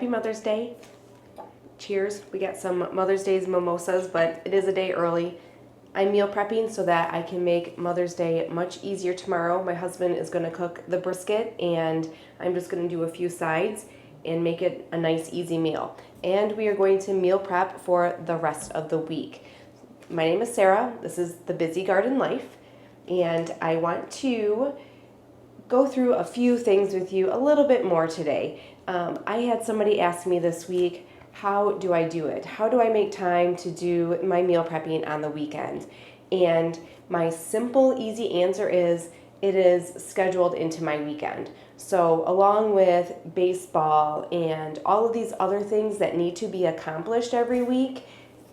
Happy Mother's Day. Cheers. We got some Mother's Day's mimosas, but it is a day early. I'm meal prepping so that I can make Mother's Day much easier tomorrow. My husband is going to cook the brisket, and I'm just going to do a few sides and make it a nice, easy meal. And we are going to meal prep for the rest of the week. My name is Sarah. This is The Busy Garden Life, and I want to go through a few things with you a little bit more today. I had somebody ask me this week, how do I do it? How do I make time to do my meal prepping on the weekend? And my simple, easy answer is it is scheduled into my weekend. So along with baseball and all of these other things that need to be accomplished every week,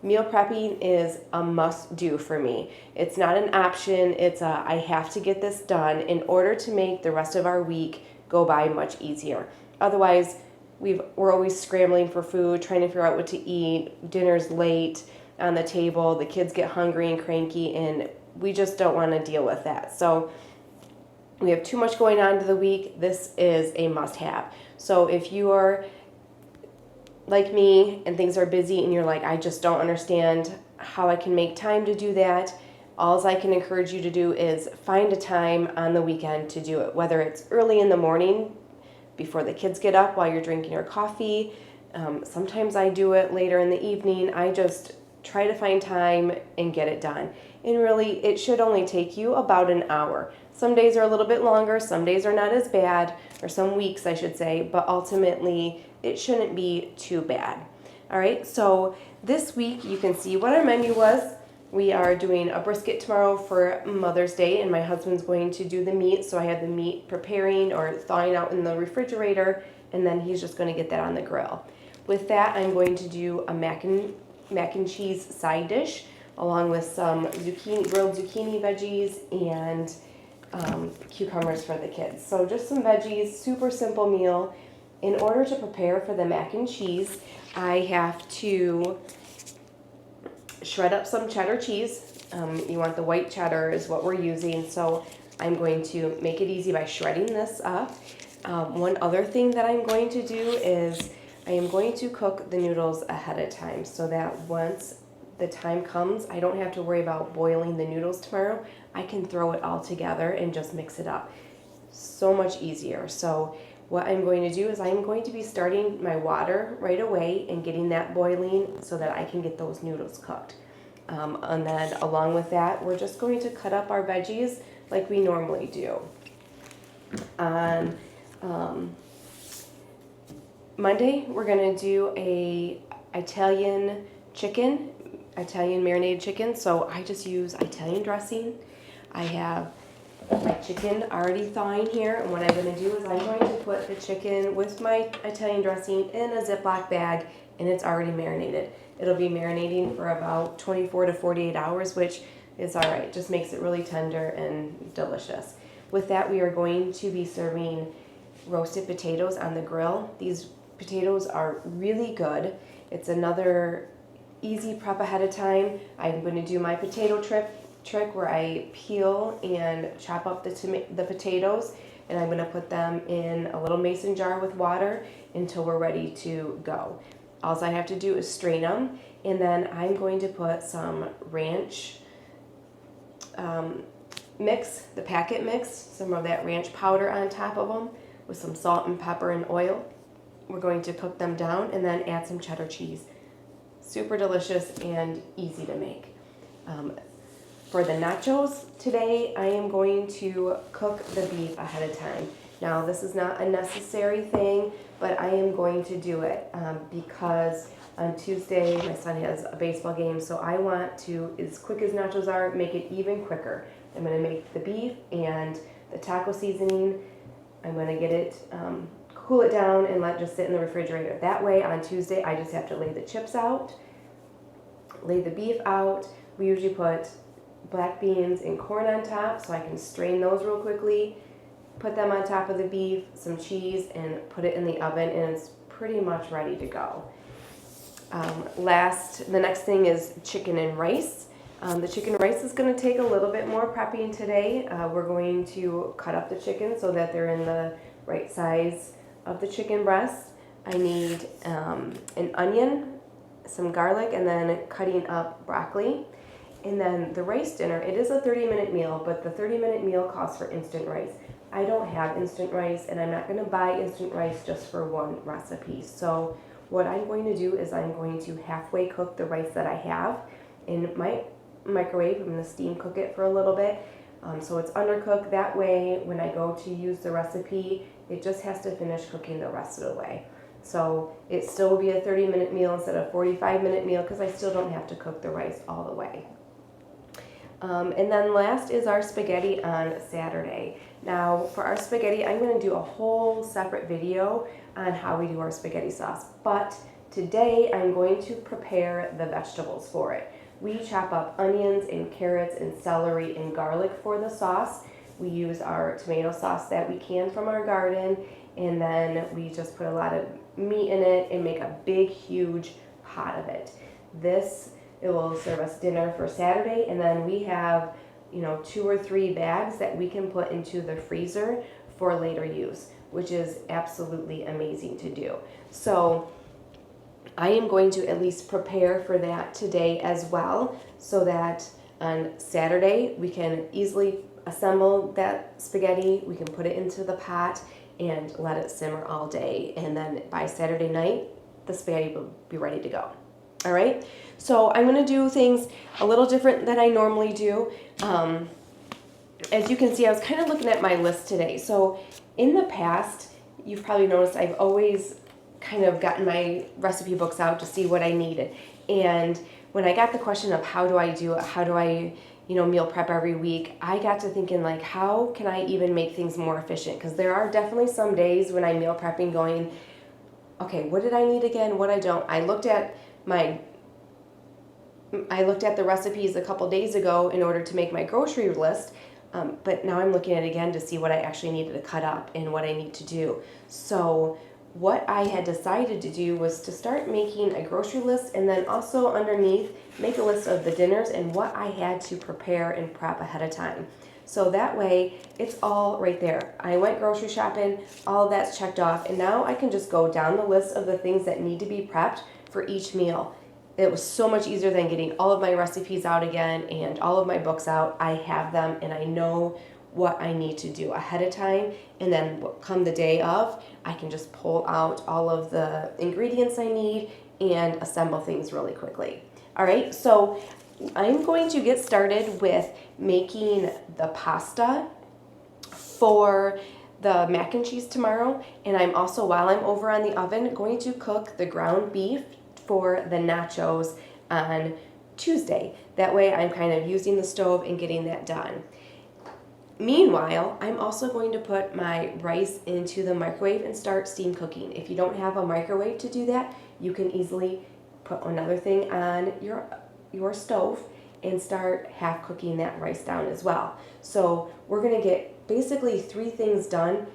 meal prepping is a must-do for me. It's not an option, it's a I have to get this done in order to make the rest of our week go by much easier. Otherwise, we're always scrambling for food, trying to figure out what to eat, dinner's late on the table, the kids get hungry and cranky, and we just don't want to deal with that. So we have too much going on to the week. This is a must-have. So if you are like me and things are busy and you're like, I just don't understand how I can make time to do that, all I can encourage you to do is find a time on the weekend to do it, whether it's early in the morning before the kids get up while you're drinking your coffee. Sometimes I do it later in the evening. I just try to find time and get it done. And really, it should only take you about an hour. Some days are a little bit longer, some days are not as bad, or some weeks I should say, but ultimately it shouldn't be too bad. All right, so this week you can see what our menu was. We are doing a brisket tomorrow for Mother's Day, and my husband's going to do the meat, so I have the meat preparing or thawing out in the refrigerator, and then he's just going to get that on the grill. With that, I'm going to do a mac and cheese side dish, along with some grilled zucchini veggies and cucumbers for the kids. So just some veggies, super simple meal. In order to prepare for the mac and cheese, I have to shred up some cheddar cheese. You want the white cheddar is what we're using, so I'm going to make it easy by shredding this up. One other thing that I'm going to do is I am going to cook the noodles ahead of time so that once the time comes, I don't have to worry about boiling the noodles tomorrow. I can throw it all together and just mix it up. So much easier. So what I'm going to do is I'm going to be starting my water right away and getting that boiling so that I can get those noodles cooked. And then along with that, we're just going to cut up our veggies like we normally do. On Monday, we're going to do a Italian marinated chicken. So I just use Italian dressing. I have my chicken already thawing here, and what I'm going to do is I'm going to put the chicken with my Italian dressing in a Ziploc bag, and it's already marinated. It'll be marinating for about 24 to 48 hours, which is all right. Just makes it really tender and delicious. With that, we are going to be serving roasted potatoes on the grill. These potatoes are really good. It's another easy prep ahead of time. I'm going to do my potato trick where I peel and chop up the potatoes, and I'm going to put them in a little mason jar with water until we're ready to go. All I have to do is strain them, and then I'm going to put some ranch mix, the packet mix, some of that ranch powder on top of them with some salt and pepper and oil. We're going to cook them down and then add some cheddar cheese. Super delicious and easy to make. For the nachos today, I am going to cook the beef ahead of time. Now, this is not a necessary thing, but I am going to do it because on Tuesday, my son has a baseball game, so I want to, as quick as nachos are, make it even quicker. I'm going to make the beef and the taco seasoning. I'm going to get it, cool it down, and let it just sit in the refrigerator. That way, on Tuesday, I just have to lay the chips out, lay the beef out. We usually put black beans and corn on top, so I can strain those real quickly, put them on top of the beef, some cheese, and put it in the oven, and it's pretty much ready to go. The next thing is chicken and rice. The chicken and rice is going to take a little bit more prepping today. We're going to cut up the chicken so that they're in the right size of the chicken breast. I need an onion, some garlic, and then cutting up broccoli. And then the rice dinner, it is a 30-minute meal, but the 30-minute meal calls for instant rice. I don't have instant rice, and I'm not going to buy instant rice just for one recipe. So what I'm going to do is I'm going to halfway cook the rice that I have in my microwave. I'm going to steam cook it for a little bit. So it's undercooked. That way, when I go to use the recipe, it just has to finish cooking the rest of the way. So it still will be a 30-minute meal instead of a 45-minute meal because I still don't have to cook the rice all the way. And then last is our spaghetti on Saturday. Now for our spaghetti, I'm going to do a whole separate video on how we do our spaghetti sauce. But today I'm going to prepare the vegetables for it. We chop up onions and carrots and celery and garlic for the sauce. We use our tomato sauce that we can from our garden, and then we just put a lot of meat in it and make a big, huge pot of it. It will serve us dinner for Saturday, and then we have, 2 or 3 bags that we can put into the freezer for later use, which is absolutely amazing to do. So I am going to at least prepare for that today as well, so that on Saturday we can easily assemble that spaghetti, we can put it into the pot and let it simmer all day, and then by Saturday night the spaghetti will be ready to go. All right, so I'm going to do things a little different than I normally do. As you can see, I was kind of looking at my list today. So in the past, you've probably noticed I've always kind of gotten my recipe books out to see what I needed. And when I got the question of how do I do it, how do I meal prep every week, I got to thinking, like, how can I even make things more efficient? Because there are definitely some days when I'm meal prepping going, okay, what did I need again? What I don't. I looked at the recipes a couple days ago in order to make my grocery list, but now I'm looking at it again to see what I actually needed to cut up and what I need to do. So what I had decided to do was to start making a grocery list, and then also underneath make a list of the dinners and what I had to prepare and prep ahead of time. So that way it's all right there. I went grocery shopping, all of that's checked off, and now I can just go down the list of the things that need to be prepped for each meal. It was so much easier than getting all of my recipes out again and all of my books out. I have them and I know what I need to do ahead of time, and then come the day of, I can just pull out all of the ingredients I need and assemble things really quickly. All right, so I'm going to get started with making the pasta for the mac and cheese tomorrow, and I'm also, while I'm over on the oven, going to cook the ground beef for the nachos on Tuesday. That way I'm kind of using the stove and getting that done. Meanwhile, I'm also going to put my rice into the microwave and start steam cooking. If you don't have a microwave to do that, you can easily put another thing on your stove and start half cooking that rice down as well. So we're going to get basically 3 things done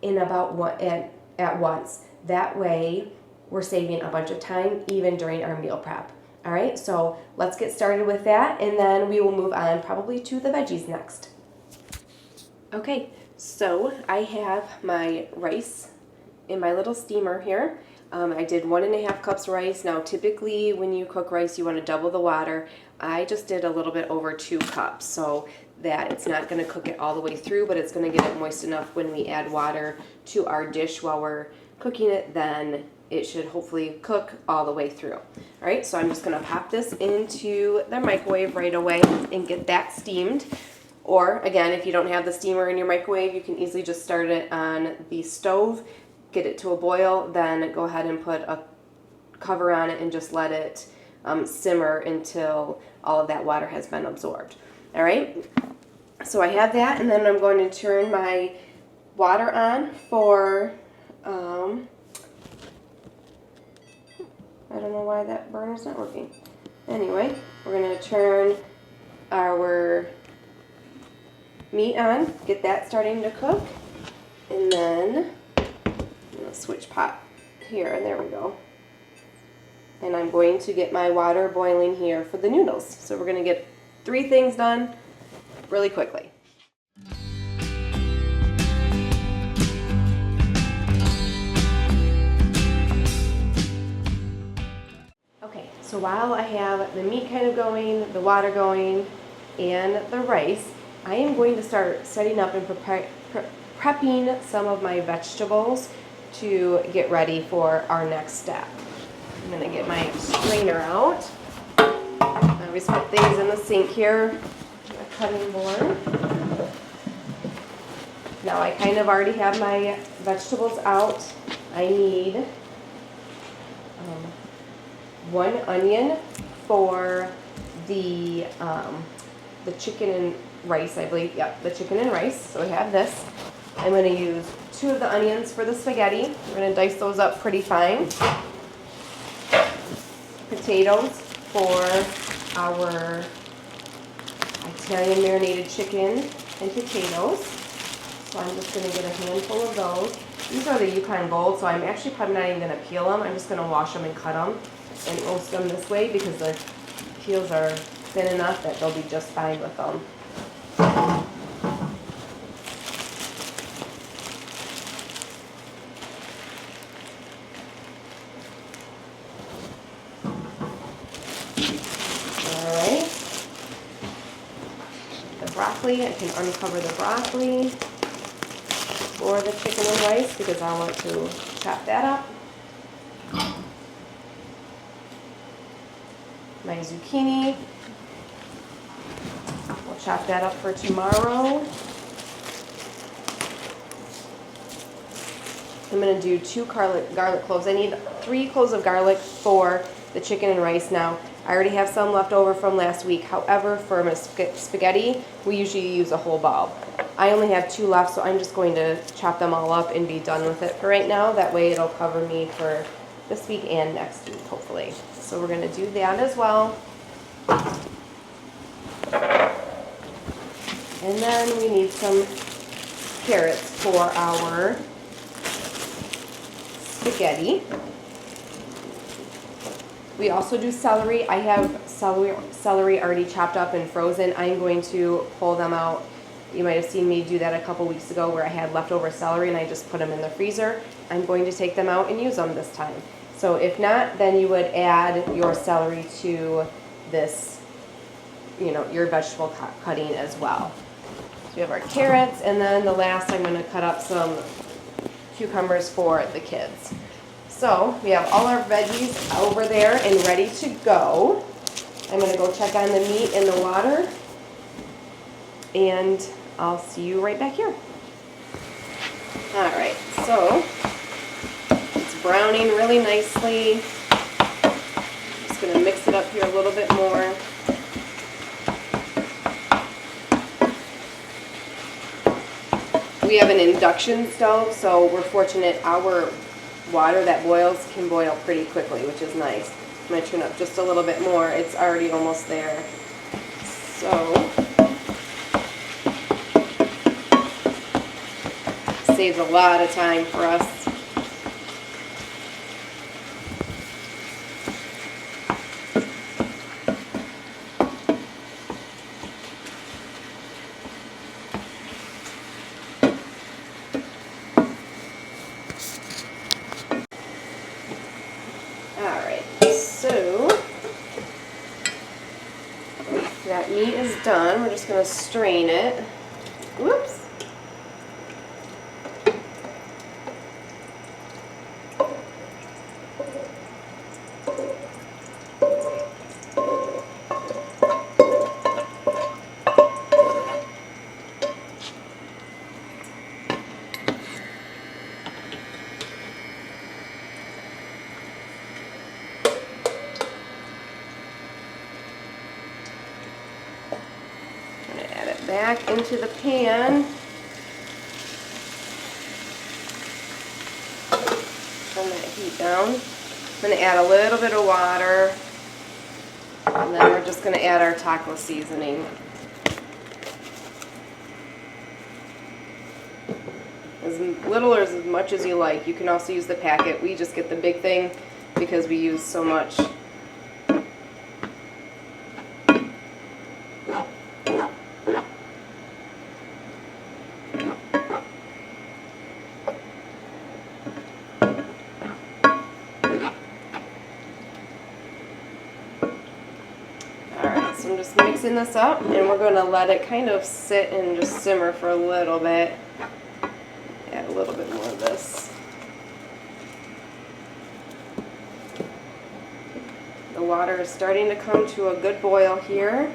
in about at once. That way we're saving a bunch of time even during our meal prep. All right, so let's get started with that, and then we will move on probably to the veggies next. Okay, so I have my rice in my little steamer here. I did 1.5 cups rice. Now typically when you cook rice you want to double the water. I just did a little bit over 2 cups so that it's not going to cook it all the way through, but it's going to get it moist enough when we add water to our dish while we're cooking it, then it should hopefully cook all the way through. All right, so I'm just going to pop this into the microwave right away and get that steamed. Or again, if you don't have the steamer in your microwave, you can easily just start it on the stove, get it to a boil, then go ahead and put a cover on it and just let it simmer until all of that water has been absorbed. All right, so I have that, and then I'm going to turn my water on for, I don't know why that burner's not working. Anyway, we're going to turn our meat on, get that starting to cook, and then I'm going to switch pot here, and there we go. And I'm going to get my water boiling here for the noodles. So we're going to get 3 things done really quickly. So while I have the meat kind of going, the water going, and the rice, I am going to start setting up and prepping some of my vegetables to get ready for our next step. I'm going to get my strainer out. I always put things in the sink here, my cutting board. Now I kind of already have my vegetables out. I need 1 onion for the chicken and rice, I believe. Yep, the chicken and rice. So I have this. I'm going to use 2 of the onions for the spaghetti. We're going to dice those up pretty fine. Potatoes for our Italian marinated chicken and potatoes. So I'm just going to get a handful of those. These are the Yukon Gold, so I'm actually probably not even going to peel them. I'm just going to wash them and cut them and roast them this way because the peels are thin enough that they'll be just fine with them. Alright. The broccoli, I can uncover the broccoli for the chicken and rice because I want to chop that up. My zucchini, we'll chop that up for tomorrow. I'm going to do 2 garlic cloves. I need 3 cloves of garlic for the chicken and rice now. I already have some left over from last week. However, for my spaghetti, we usually use a whole bulb. I only have 2 left, so I'm just going to chop them all up and be done with it for right now. That way it'll cover me for this week and next week, hopefully. So we're going to do that as well. And then we need some carrots for our spaghetti. We also do celery. I have celery already chopped up and frozen. I'm going to pull them out. You might have seen me do that a couple weeks ago where I had leftover celery and I just put them in the freezer. I'm going to take them out and use them this time. So if not, then you would add your celery to this, your vegetable cutting as well. So we have our carrots, and then the last I'm going to cut up some cucumbers for the kids. So we have all our veggies over there and ready to go. I'm going to go check on the meat and the water, and I'll see you right back here. All right, so it's browning really nicely. I'm just going to mix it up here a little bit more. We have an induction stove, so we're fortunate our water that boils can boil pretty quickly, which is nice. I'm going to turn up just a little bit more. It's already almost there. So, saves a lot of time for us. That meat is done. We're just going to strain it. Whoops. Back into the pan. Turn that heat down. I'm going to add a little bit of water, and then we're just going to add our taco seasoning. As little or as much as you like. You can also use the packet. We just get the big thing because we use so much. so I'm just mixing this up, and we're going to let it kind of sit and just simmer for a little bit. Add a little bit more of this. The water is starting to come to a good boil here.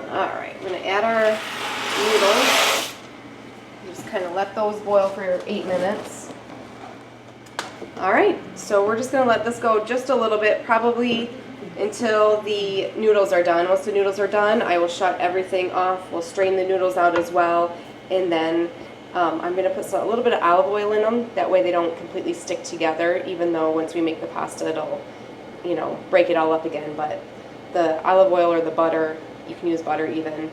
Alright, we're going to add our noodles. Just kind of let those boil for 8 minutes. Alright, so we're just going to let this go just a little bit, probably until the noodles are done. Once the noodles are done, I will shut everything off. We'll strain the noodles out as well, and then I'm going to put a little bit of olive oil in them. That way they don't completely stick together, even though once we make the pasta it'll, you know, break it all up again. But the olive oil or the butter, you can use butter even,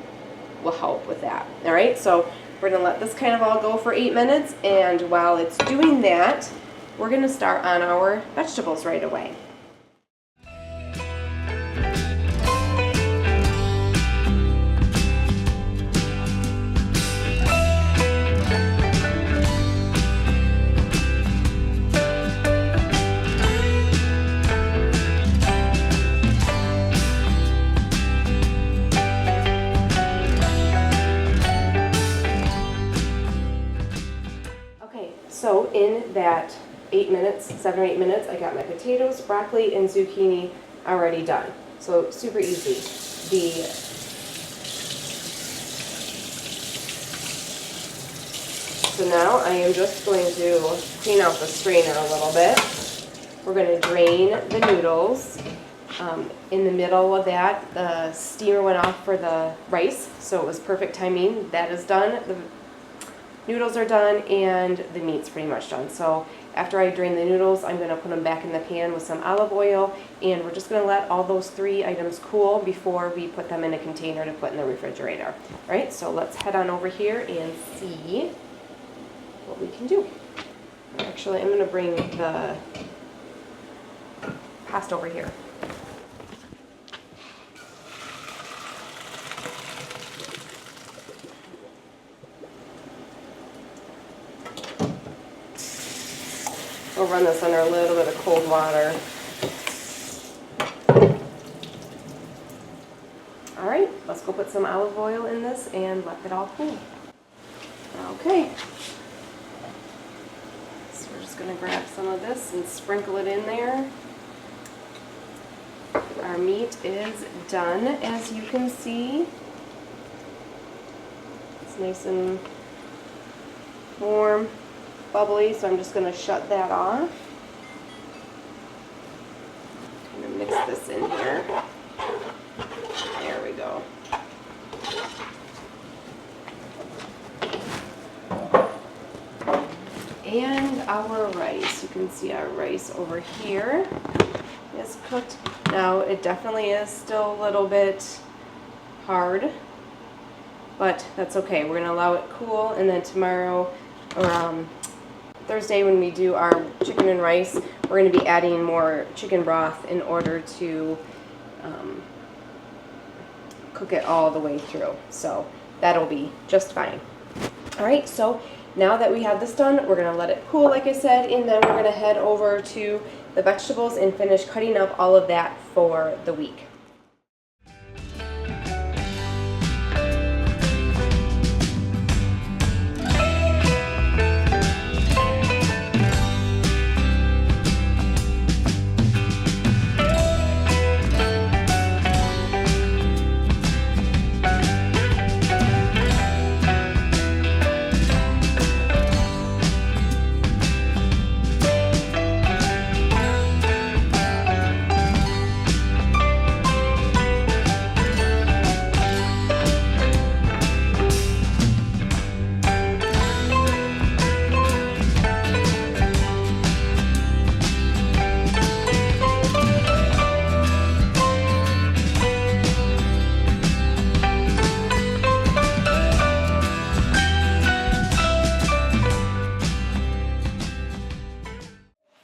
will help with that. Alright, so we're going to let this kind of all go for 8 minutes, and while it's doing that, we're going to start on our vegetables right away. So in that 7 or 8 minutes, I got my potatoes, broccoli, and zucchini already done. So super easy. So now I am just going to clean out the strainer a little bit. We're going to drain the noodles. In the middle of that, the steamer went off for the rice, so it was perfect timing. That is done. The noodles are done, and the meat's pretty much done. So after I drain the noodles, I'm going to put them back in the pan with some olive oil, and we're just going to let all those 3 items cool before we put them in a container to put in the refrigerator. All right, so let's head on over here and see what we can do. Actually, I'm going to bring the pasta over here. We'll run this under a little bit of cold water. Alright, let's go put some olive oil in this and let it all cool. Okay. So we're just going to grab some of this and sprinkle it in there. Our meat is done, as you can see. It's nice and warm, bubbly, so I'm just going to shut that off. I'm going to mix this in here. There we go. And our rice. You can see our rice over here is cooked. Now it definitely is still a little bit hard, but that's okay. We're going to allow it cool, and then tomorrow or Thursday when we do our chicken and rice, we're going to be adding more chicken broth in order to cook it all the way through. So that'll be just fine. Alright, so now that we have this done, we're going to let it cool like I said, and then we're going to head over to the vegetables and finish cutting up all of that for the week.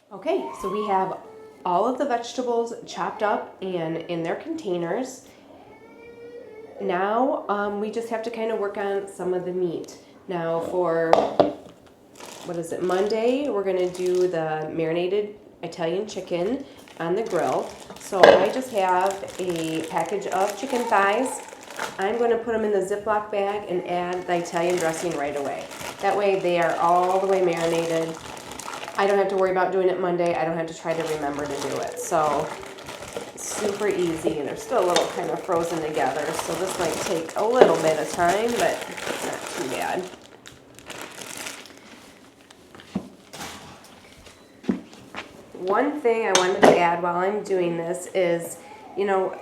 Okay, so we have all of the vegetables chopped up and in their containers. Now we just have to kind of work on some of the meat. Now for, Monday, we're going to do the marinated Italian chicken on the grill. So I just have a package of chicken thighs. I'm going to put them in the Ziploc bag and add the Italian dressing right away. That way they are all the way marinated. I don't have to worry about doing it Monday. I don't have to try to remember to do it. So it's super easy, and they're still a little kind of frozen together. So this might take a little bit of time, but it's not too bad. One thing I wanted to add while I'm doing this is,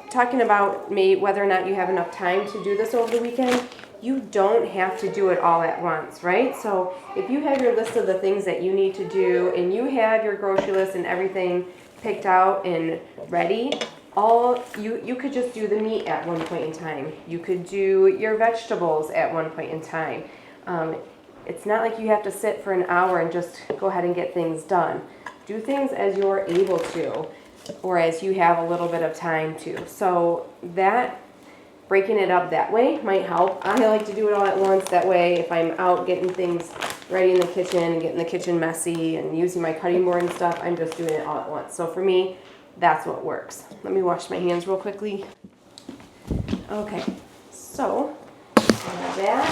talking about whether or not you have enough time to do this over the weekend. You don't have to do it all at once, right? So if you have your list of the things that you need to do and you have your grocery list and everything picked out and ready, you could just do the meat at one point in time. You could do your vegetables at one point in time. It's not like you have to sit for an hour and just go ahead and get things done. Do things as you're able to, or as you have a little bit of time to. So that breaking it up that way might help. I like to do it all at once. That way, if I'm out getting things ready in the kitchen and getting the kitchen messy and using my cutting board and stuff, I'm just doing it all at once. So for me, that's what works. Let me wash my hands real quickly. Okay, so I have that.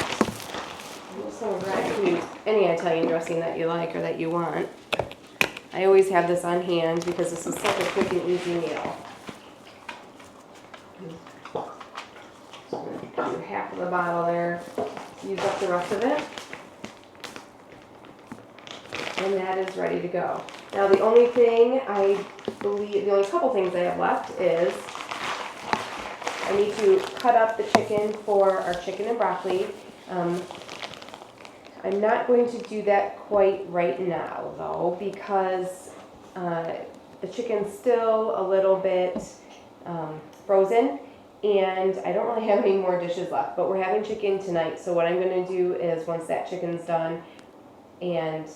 I'm just going to use any Italian dressing that you like or that you want. I always have this on hand because this is such a quick and easy meal. So I'm going to do half of the bottle there, use up the rest of it, and that is ready to go. Now the only couple things I have left is I need to cut up the chicken for our chicken and broccoli. I'm not going to do that quite right now, though, because the chicken's still a little bit frozen, and I don't really have any more dishes left, but we're having chicken tonight, so what I'm going to do is once that chicken's done and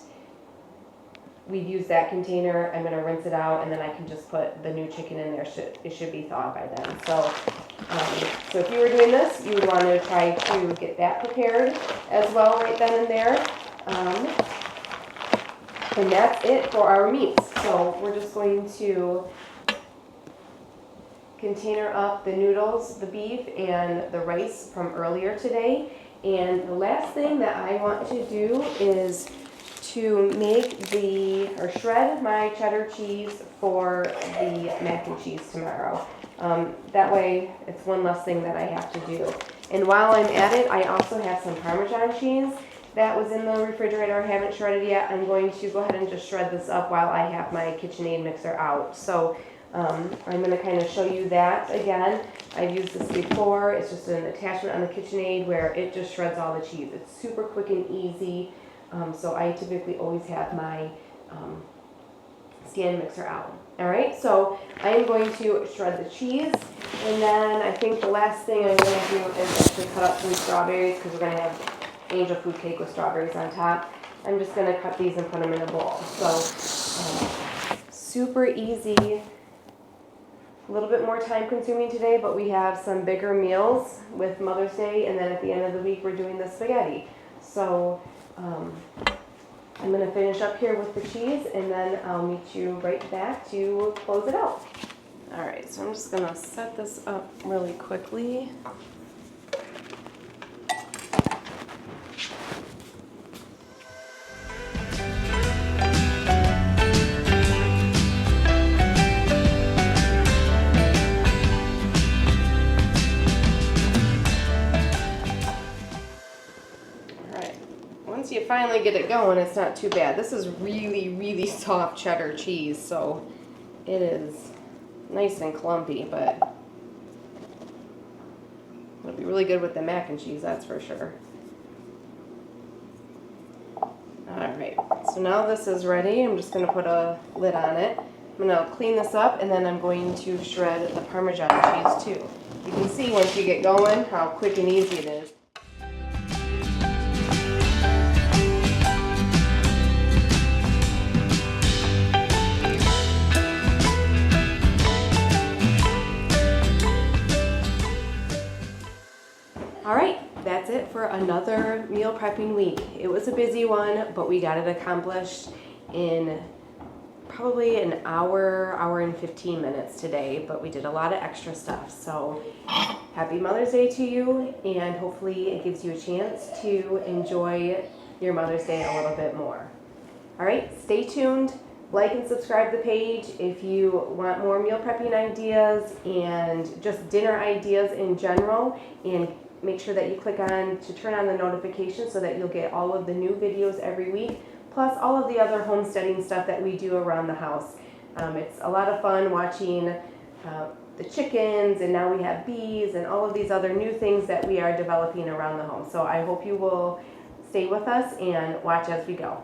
we've used that container, I'm going to rinse it out, and then I can just put the new chicken in there. It should be thawed by then. So if you were doing this, you would want to try to get that prepared as well right then and there. And that's it for our meats. So we're just going to container up the noodles, the beef, and the rice from earlier today. And the last thing that I want to do is to shred my cheddar cheese for the mac and cheese tomorrow. That way it's one less thing that I have to do. And while I'm at it, I also have some Parmesan cheese that was in the refrigerator. I haven't shredded yet. I'm going to go ahead and just shred this up while I have my KitchenAid mixer out. So I'm going to kind of show you that again. I've used this before. It's just an attachment on the KitchenAid where it just shreds all the cheese. It's super quick and easy. So I typically always have my stand mixer out. Alright, so I am going to shred the cheese, and then I think the last thing I'm going to do is actually cut up some strawberries because we're going to have angel food cake with strawberries on top. I'm just going to cut these and put them in a bowl. So super easy, a little bit more time consuming today, but we have some bigger meals with Mother's Day, and then at the end of the week we're doing the spaghetti. So I'm going to finish up here with the cheese, and then I'll meet you right back to close it out. Alright, so I'm just going to set this up really quickly. Once you finally get it going, it's not too bad. This is really, really soft cheddar cheese, so it is nice and clumpy, but it'll be really good with the mac and cheese, that's for sure. Alright, so now this is ready. I'm just going to put a lid on it. I'm going to clean this up, and then I'm going to shred the Parmesan cheese too. You can see once you get going how quick and easy it is. it for another meal prepping week. It was a busy one, but we got it accomplished in probably an hour and 15 minutes today, but we did a lot of extra stuff. So happy Mother's Day to you, and hopefully it gives you a chance to enjoy your Mother's Day a little bit more. All right, stay tuned. Like and subscribe the page if you want more meal prepping ideas and just dinner ideas in general, and make sure that you click on to turn on the notifications so that you'll get all of the new videos every week, plus all of the other homesteading stuff that we do around the house. It's a lot of fun watching the chickens, and now we have bees and all of these other new things that we are developing around the home. So I hope you will stay with us and watch as we go.